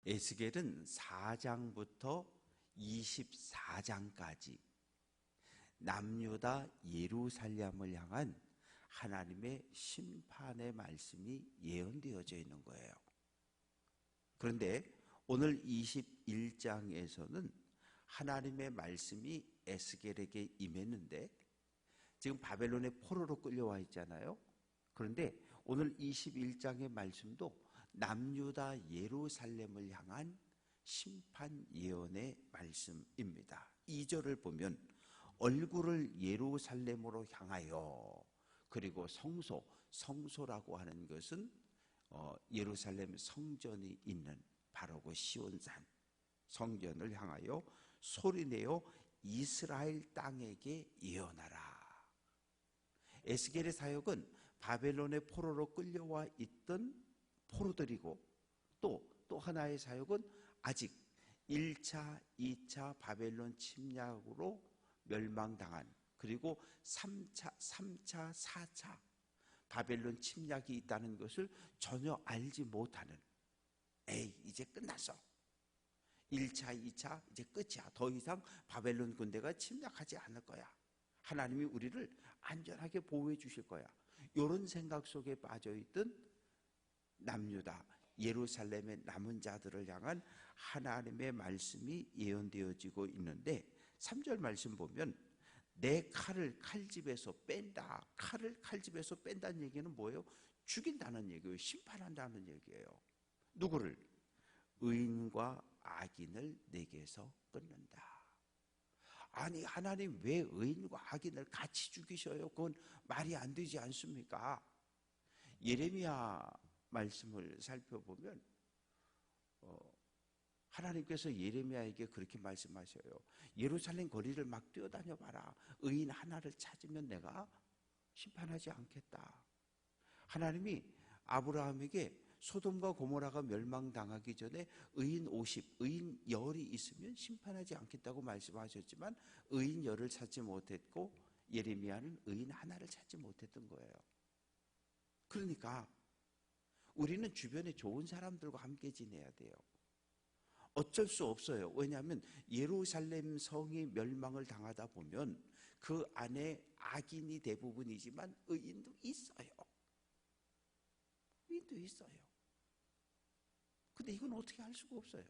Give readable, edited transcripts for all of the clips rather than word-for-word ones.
에스겔은 4장부터 24장까지 남유다 예루살렘을 향한 하나님의 심판의 말씀이 예언되어져 있는 거예요. 그런데 오늘 21장에서는 하나님의 말씀이 에스겔에게 임했는데 지금 바벨론의 포로로 끌려와 있잖아요. 그런데 오늘 21장의 말씀도 남유다 예루살렘을 향한 심판 예언의 말씀입니다. 2절을 보면 얼굴을 예루살렘으로 향하여, 그리고 성소라고 하는 것은 예루살렘 성전이 있는 바로 그 시온산 성전을 향하여 소리내어 이스라엘 땅에게 예언하라. 에스겔의 사역은 바벨론의 포로로 끌려와 있던 포로들이고 또 하나의 사역은 아직 1차, 2차 바벨론 침략으로 멸망당한, 그리고 3차, 4차 바벨론 침략이 있다는 것을 전혀 알지 못하는, 이제 끝났어, 1차, 2차 이제 끝이야, 더 이상 바벨론 군대가 침략하지 않을 거야, 하나님이 우리를 안전하게 보호해 주실 거야, 이런 생각 속에 빠져있던 남유다 예루살렘의 남은 자들을 향한 하나님의 말씀이 예언되어지고 있는데 3절 말씀 보면 내 칼을 칼집에서 뺀다. 칼을 칼집에서 뺀다는 얘기는 뭐예요? 죽인다는 얘기예요. 심판한다는 얘기예요. 누구를? 의인과 악인을 내게서 끊는다. 아니, 하나님 왜 의인과 악인을 같이 죽이셔요? 그건 말이 안 되지 않습니까? 예레미야 말씀을 살펴보면 하나님께서 예레미야에게 그렇게 말씀하셔요. 예루살렘 거리를 막 뛰어다녀 봐라. 의인 하나를 찾으면 내가 심판하지 않겠다. 하나님이 아브라함에게 소돔과 고모라가 멸망당하기 전에 의인 50, 의인 10이 있으면 심판하지 않겠다고 말씀하셨지만 의인 10을 찾지 못했고 예레미야는 의인 하나를 찾지 못했던 거예요. 그러니까 우리는 주변에 좋은 사람들과 함께 지내야 돼요. 어쩔 수 없어요. 왜냐하면 예루살렘 성이 멸망을 당하다 보면 그 안에 악인이 대부분이지만 의인도 있어요. 의인도 있어요. 근데 이건 어떻게 할 수가 없어요.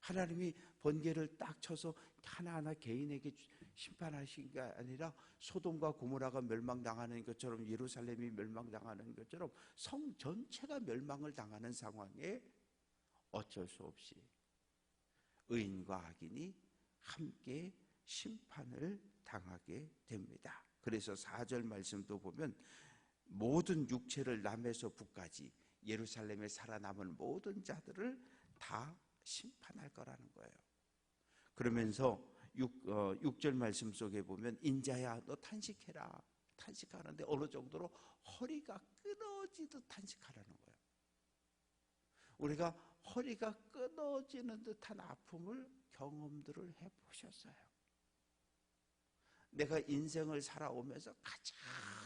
하나님이 번개를 딱 쳐서 하나하나 개인에게 심판하신 게 아니라 소돔과 고모라가 멸망당하는 것처럼 예루살렘이 멸망당하는 것처럼 성 전체가 멸망을 당하는 상황에 어쩔 수 없이 의인과 악인이 함께 심판을 당하게 됩니다. 그래서 4절 말씀도 보면 모든 육체를 남에서 북까지 예루살렘에 살아남은 모든 자들을 다 심판할 거라는 거예요. 그러면서 6절 말씀 속에 보면 인자야 너 탄식해라. 탄식하는데 어느 정도로 허리가 끊어지듯 탄식하라는 거예요. 우리가 허리가 끊어지는 듯한 아픔을 경험들을 해보셨어요. 내가 인생을 살아오면서 가장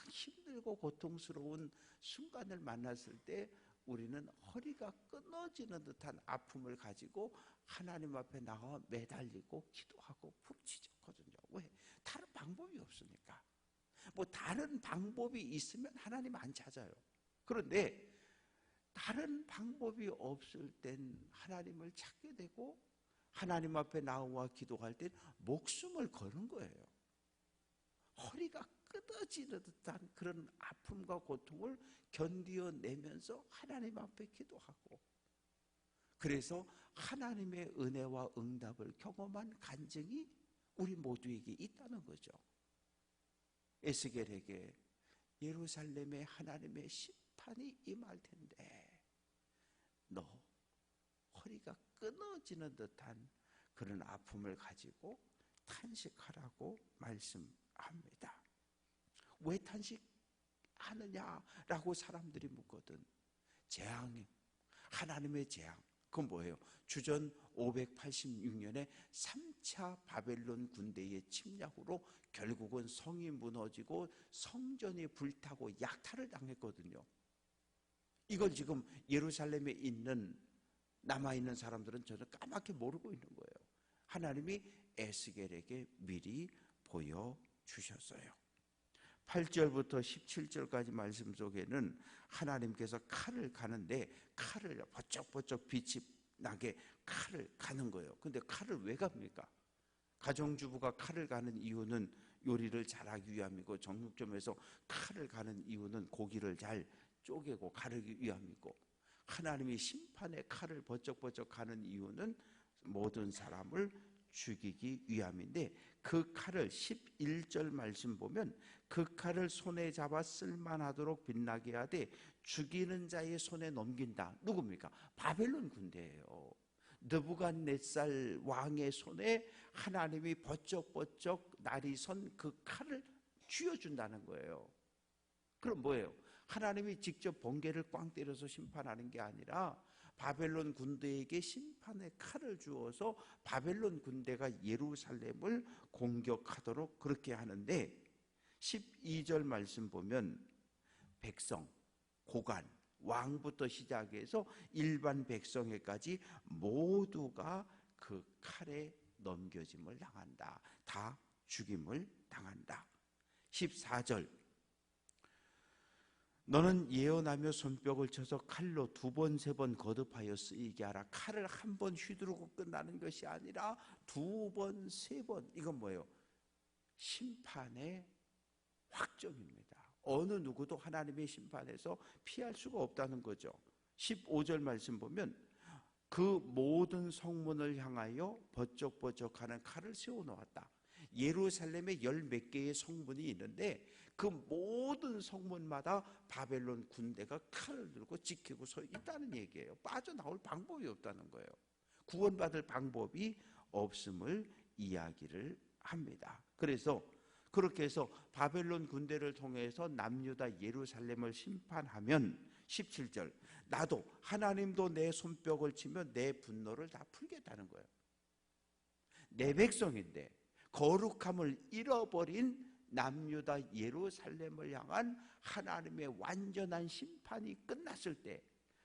힘들고 고통스러운 순간을 만났을 때 우리는 허리가 끊어지는 듯한 아픔을 가지고 하나님 앞에 나와 매달리고 기도하고 부르짖었거든요. 왜? 다른 방법이 없으니까. 뭐 다른 방법이 있으면 하나님 안 찾아요. 그런데 다른 방법이 없을 땐 하나님을 찾게 되고 하나님 앞에 나와 기도할 땐 목숨을 거는 거예요. 허리가 끊어지는 듯한 그런 아픔과 고통을 견디어내면서 하나님 앞에 기도하고, 그래서 하나님의 은혜와 응답을 경험한 간증이 우리 모두에게 있다는 거죠. 에스겔에게 예루살렘에 하나님의 심판이 임할 텐데 너 허리가 끊어지는 듯한 그런 아픔을 가지고 탄식하라고 말씀합니다. 왜 탄식하느냐라고 사람들이 묻거든. 재앙, 하나님의 재앙. 그건 뭐예요? 주전 586년에 3차 바벨론 군대의 침략으로 결국은 성이 무너지고 성전이 불타고 약탈을 당했거든요. 이걸 지금 예루살렘에 있는 남아있는 사람들은 전혀 까맣게 모르고 있는 거예요. 하나님이 에스겔에게 미리 보여주셨어요. 8절부터 17절까지 말씀 속에는 하나님께서 칼을 가는데 칼을 버쩍버쩍 빛이 나게 칼을 가는 거예요. 근데 칼을 왜 갑니까? 가정주부가 칼을 가는 이유는 요리를 잘하기 위함이고, 정육점에서 칼을 가는 이유는 고기를 잘 쪼개고 가르기 위함이고, 하나님이 심판의 칼을 버쩍버쩍 가는 이유는 모든 사람을 죽이기 위함인데, 그 칼을 11절 말씀 보면 그 칼을 손에 잡아 쓸만하도록 빛나게 하되 죽이는 자의 손에 넘긴다. 누굽니까? 바벨론 군대예요. 느부갓네살 왕의 손에 하나님이 버쩍버쩍 날이 선 그 칼을 쥐어준다는 거예요. 그럼 뭐예요? 하나님이 직접 번개를 꽝 때려서 심판하는 게 아니라 바벨론 군대에게 심판의 칼을 주어서 바벨론 군대가 예루살렘을 공격하도록 그렇게 하는데, 12절 말씀 보면 백성, 고관, 왕부터 시작해서 일반 백성에까지 모두가 그 칼에 넘겨짐을 당한다. 다 죽임을 당한다. 14절, 너는 예언하며 손뼉을 쳐서 칼로 2번, 3번 거듭하여 쓰이게 하라. 칼을 한 번 휘두르고 끝나는 것이 아니라 2번, 3번. 이건 뭐예요? 심판의 확정입니다. 어느 누구도 하나님의 심판에서 피할 수가 없다는 거죠. 15절 말씀 보면 그 모든 성문을 향하여 버쩍버쩍하는 칼을 세워놓았다. 예루살렘에 10몇 개의 성문이 있는데 그 모든 성문마다 바벨론 군대가 칼을 들고 지키고 서 있다는 얘기예요. 빠져나올 방법이 없다는 거예요. 구원받을 방법이 없음을 이야기를 합니다. 그래서 그렇게 해서 바벨론 군대를 통해서 남유다 예루살렘을 심판하면 17절, 나도 하나님도 내 손뼉을 치며 내 분노를 다 풀겠다는 거예요. 내 백성인데 거룩함을 잃어버린 남유다 예루살렘을 향한 하나님의 완전한 심판이 끝났을 때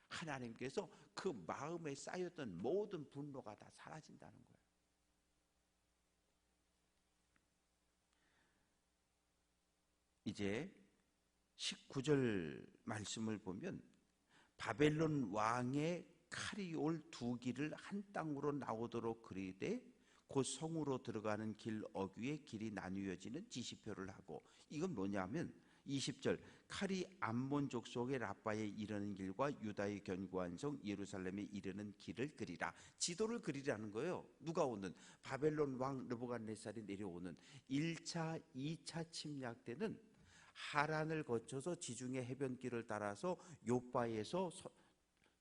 하나님께서 그 마음에 쌓였던 모든 분노가 다 사라진다는 거예요. 이제 19절 말씀을 보면 바벨론 왕의 칼이 올 2길을 한 땅으로 나오도록 그리되 곧 성으로 들어가는 길 어귀의 길이 나뉘어지는 지시표를 하고, 이건 뭐냐면 20절, 칼이 암몬 족속의 라빠에 이르는 길과 유다의 견고한 성 예루살렘에 이르는 길을 그리라. 지도를 그리라는 거예요. 누가 오는? 바벨론 왕 느부갓네살이 내려오는 1차, 2차 침략 때는 하란을 거쳐서 지중해 해변길을 따라서 요바에서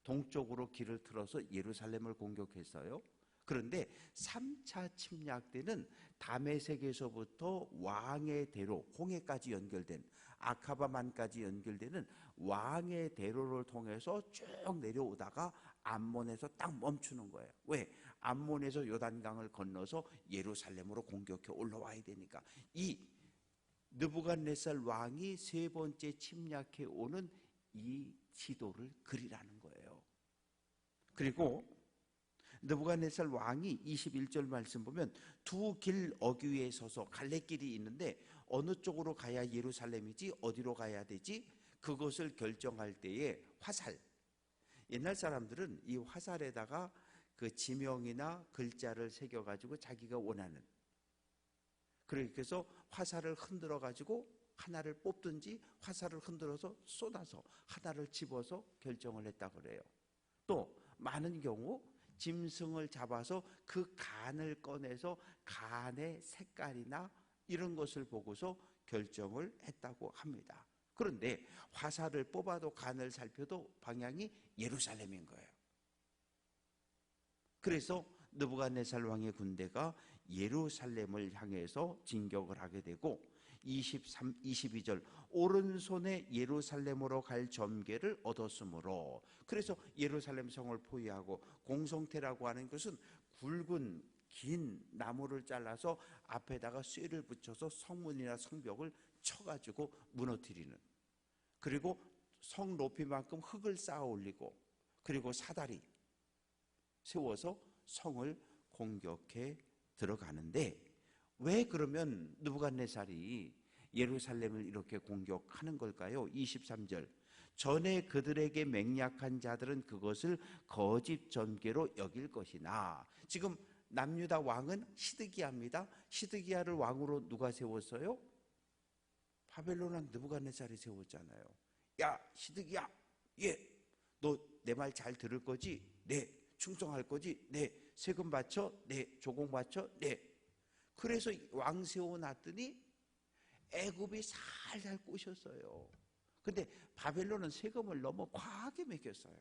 동쪽으로 길을 틀어서 예루살렘을 공격했어요. 그런데 3차 침략 때는 다메섹에서부터 왕의 대로, 홍해까지 연결된, 아카바만까지 연결되는 왕의 대로를 통해서 쭉 내려오다가 암몬에서 딱 멈추는 거예요. 왜? 암몬에서 요단강을 건너서 예루살렘으로 공격해 올라와야 되니까. 이 느부갓네살 왕이 3번째 침략해 오는 이 지도를 그리라는 거예요. 그리고 느부갓네살 왕이 21절 말씀 보면 2길 어귀에 서서 갈래길이 있는데 어느 쪽으로 가야 예루살렘이지 어디로 가야 되지? 그것을 결정할 때에 화살, 옛날 사람들은 이 화살에다가 그 지명이나 글자를 새겨가지고 자기가 원하는, 그래서 화살을 흔들어 가지고 하나를 뽑든지 화살을 흔들어서 쏟아서 하나를 집어서 결정을 했다 그래요. 또 많은 경우 짐승을 잡아서 그 간을 꺼내서 간의 색깔이나 이런 것을 보고서 결정을 했다고 합니다. 그런데 화살을 뽑아도 간을 살펴도 방향이 예루살렘인 거예요. 그래서 느부갓네살 왕의 군대가 예루살렘을 향해서 진격을 하게 되고 22절, 오른손에 예루살렘으로 갈 점괘를 얻었으므로, 그래서 예루살렘 성을 포위하고, 공성태라고 하는 것은 굵은 긴 나무를 잘라서 앞에다가 쇠를 붙여서 성문이나 성벽을 쳐가지고 무너뜨리는, 그리고 성 높이만큼 흙을 쌓아 올리고, 그리고 사다리, 세워서 성을 공격해 들어가는데, 왜 그러면 느부갓네살이 예루살렘을 이렇게 공격하는 걸까요? 23절, 전에 그들에게 맹약한 자들은 그것을 거짓 전개로 여길 것이나. 지금 남유다 왕은 시드기야입니다. 시드기야를 왕으로 누가 세웠어요? 바벨론 왕 느부갓네살이 세웠잖아요. 야 시드기야, 예, 너 내 말 잘 들을 거지? 네. 충성할 거지? 네. 세금 바쳐? 네. 조공 바쳐? 네. 그래서 왕 세워놨더니 애굽이 살살 꼬셨어요. 근데 바벨론은 세금을 너무 과하게 매겼어요.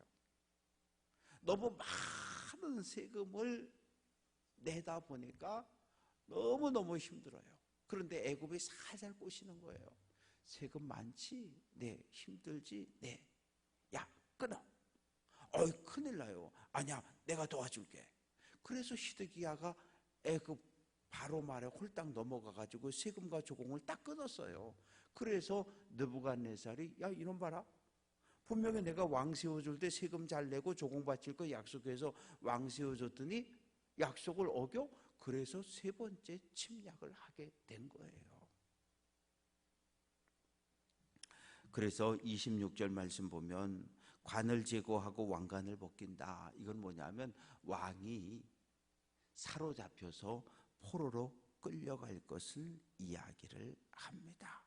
너무 많은 세금을 내다 보니까 너무너무 힘들어요. 그런데 애굽이 살살 꼬시는 거예요. 세금 많지? 네. 힘들지? 네. 야, 끊어. 어이, 큰일 나요. 아니야, 내가 도와줄게. 그래서 시드기야가 애굽 바로 말에 홀딱 넘어가가지고 세금과 조공을 딱 끊었어요. 그래서 느부갓네살이, 야 이놈 봐라, 분명히 내가 왕 세워줄 때 세금 잘 내고 조공 바칠 거 약속해서 왕 세워줬더니 약속을 어겨? 그래서 세 번째 침략을 하게 된 거예요. 그래서 26절 말씀 보면 관을 제거하고 왕관을 벗긴다. 이건 뭐냐면 왕이 사로잡혀서 포로로 끌려갈 것을 이야기를 합니다.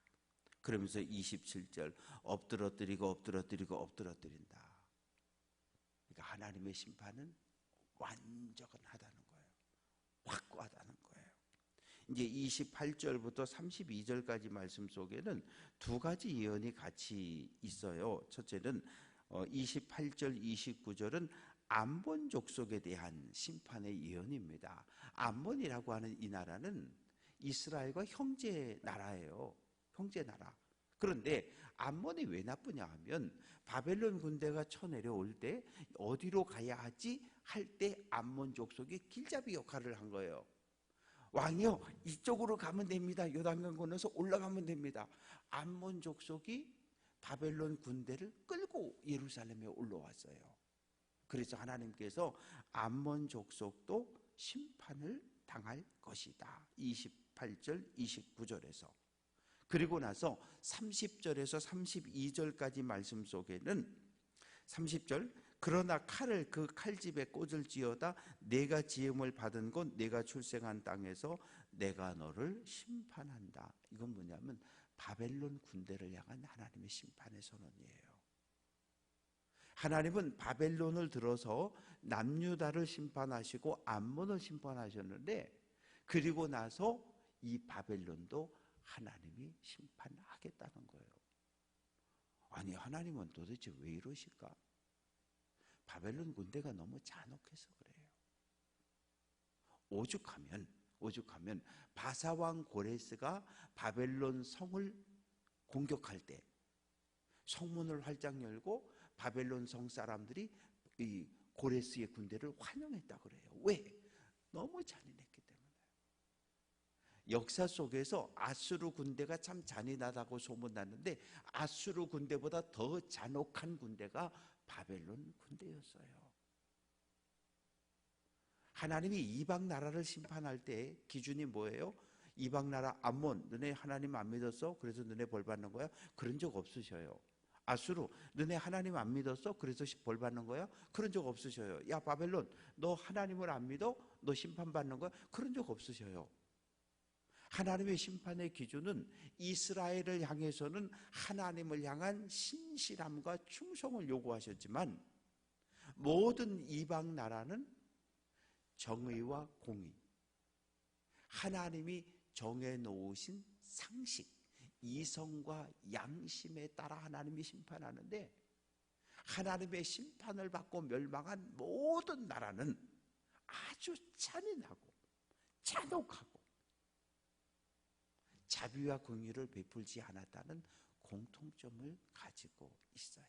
그러면서 27절, 엎드러뜨리고 엎드러뜨리고 엎드러뜨린다. 그러니까 하나님의 심판은 완전하다는 거예요. 확고하다는 거예요. 이제 28절부터 32절까지 말씀 속에는 두 가지 예언이 같이 있어요. 첫째는 28절, 29절은 암몬 족속에 대한 심판의 예언입니다. 암몬이라고 하는 이 나라는 이스라엘과 형제 나라예요. 형제 나라. 그런데 암몬이 왜 나쁘냐 하면 바벨론 군대가 쳐내려올 때 어디로 가야 하지 할 때 암몬 족속이 길잡이 역할을 한 거예요. 왕이요, 이쪽으로 가면 됩니다. 요단강 건너서 올라가면 됩니다. 암몬 족속이 바벨론 군대를 끌고 예루살렘에 올라왔어요. 그래서 하나님께서 암몬 족속도 심판을 당할 것이다. 28절, 29절에서. 그리고 나서 30절에서 32절까지 말씀 속에는 30절, 그러나 칼을 그 칼집에 꽂을지어다 내가 지음을 받은 곳 내가 출생한 땅에서 내가 너를 심판한다. 이건 뭐냐면 바벨론 군대를 향한 하나님의 심판의 선언이에요. 하나님은 바벨론을 들어서 남유다를 심판하시고 암몬을 심판하셨는데, 그리고 나서 이 바벨론도 하나님이 심판하겠다는 거예요. 아니, 하나님은 도대체 왜 이러실까? 바벨론 군대가 너무 잔혹해서 그래요. 오죽하면 바사왕 고레스가 바벨론 성을 공격할 때 성문을 활짝 열고 바벨론 성 사람들이 이 고레스의 군대를 환영했다 그래요. 왜? 너무 잔인했기 때문에. 역사 속에서 아수르 군대가 참 잔인하다고 소문났는데 아수르 군대보다 더 잔혹한 군대가 바벨론 군대였어요. 하나님이 이방 나라를 심판할 때 기준이 뭐예요? 이방 나라 암몬, 너네 하나님 안 믿었어? 그래서 너네 벌 받는 거야? 그런 적 없으셔요. 아수르, 너네 하나님 안 믿었어? 그래서 벌 받는 거야? 그런 적 없으셔요. 야 바벨론, 너 하나님을 안 믿어? 너 심판 받는 거야? 그런 적 없으셔요. 하나님의 심판의 기준은 이스라엘을 향해서는 하나님을 향한 신실함과 충성을 요구하셨지만 모든 이방 나라는 정의와 공의, 하나님이 정해놓으신 상식, 이성과 양심에 따라 하나님이 심판하는데, 하나님의 심판을 받고 멸망한 모든 나라는 아주 잔인하고 잔혹하고 자비와 긍휼을 베풀지 않았다는 공통점을 가지고 있어요.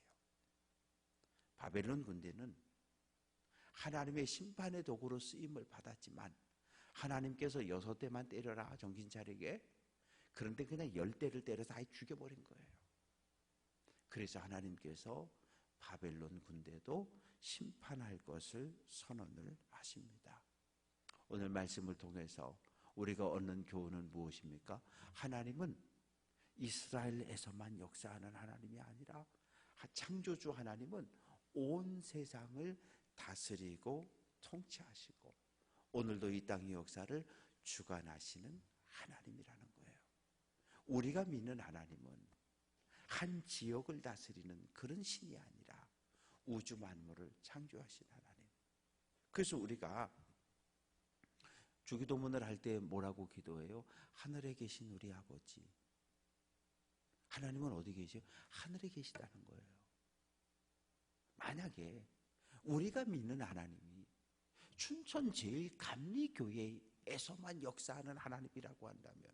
바벨론 군대는 하나님의 심판의 도구로 쓰임을 받았지만 하나님께서 6대만 때려라 정신 차리게, 그런데 그냥 10대를 때려서 아예 죽여버린 거예요. 그래서 하나님께서 바벨론 군대도 심판할 것을 선언을 하십니다. 오늘 말씀을 통해서 우리가 얻는 교훈은 무엇입니까? 하나님은 이스라엘에서만 역사하는 하나님이 아니라 창조주 하나님은 온 세상을 다스리고 통치하시고 오늘도 이 땅의 역사를 주관하시는 하나님이라는 거예요. 우리가 믿는 하나님은 한 지역을 다스리는 그런 신이 아니라 우주 만물을 창조하신 하나님. 그래서 우리가 주기도문을 할 때 뭐라고 기도해요? 하늘에 계신 우리 아버지. 하나님은 어디 계세요? 하늘에 계시다는 거예요. 만약에 우리가 믿는 하나님이 춘천 제일감리교회에서만 역사하는 하나님이라고 한다면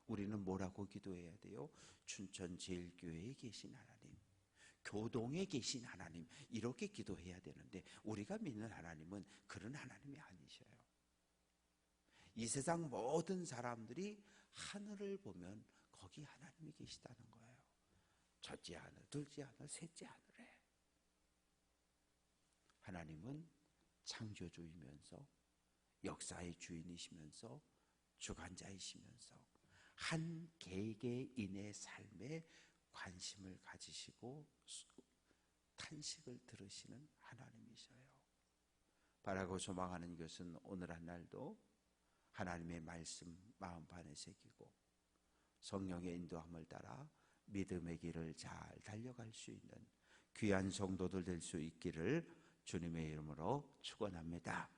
우리는 뭐라고 기도해야 돼요? 춘천 제일교회에 계신 하나님, 교동에 계신 하나님, 이렇게 기도해야 되는데 우리가 믿는 하나님은 그런 하나님이 아니셔요. 이 세상 모든 사람들이 하늘을 보면 거기 하나님이 계시다는 거예요. 첫째 하늘, 둘째 하늘, 셋째 하늘에 하나님은 창조주이면서 역사의 주인이시면서 주관자이시면서 한 개개인의 삶에 관심을 가지시고 탄식을 들으시는 하나님이셔요. 바라고 소망하는 것은 오늘 한 날도 하나님의 말씀 마음판에 새기고 성령의 인도함을 따라 믿음의 길을 잘 달려갈 수 있는 귀한 성도들 될 수 있기를 주님의 이름으로 축원합니다.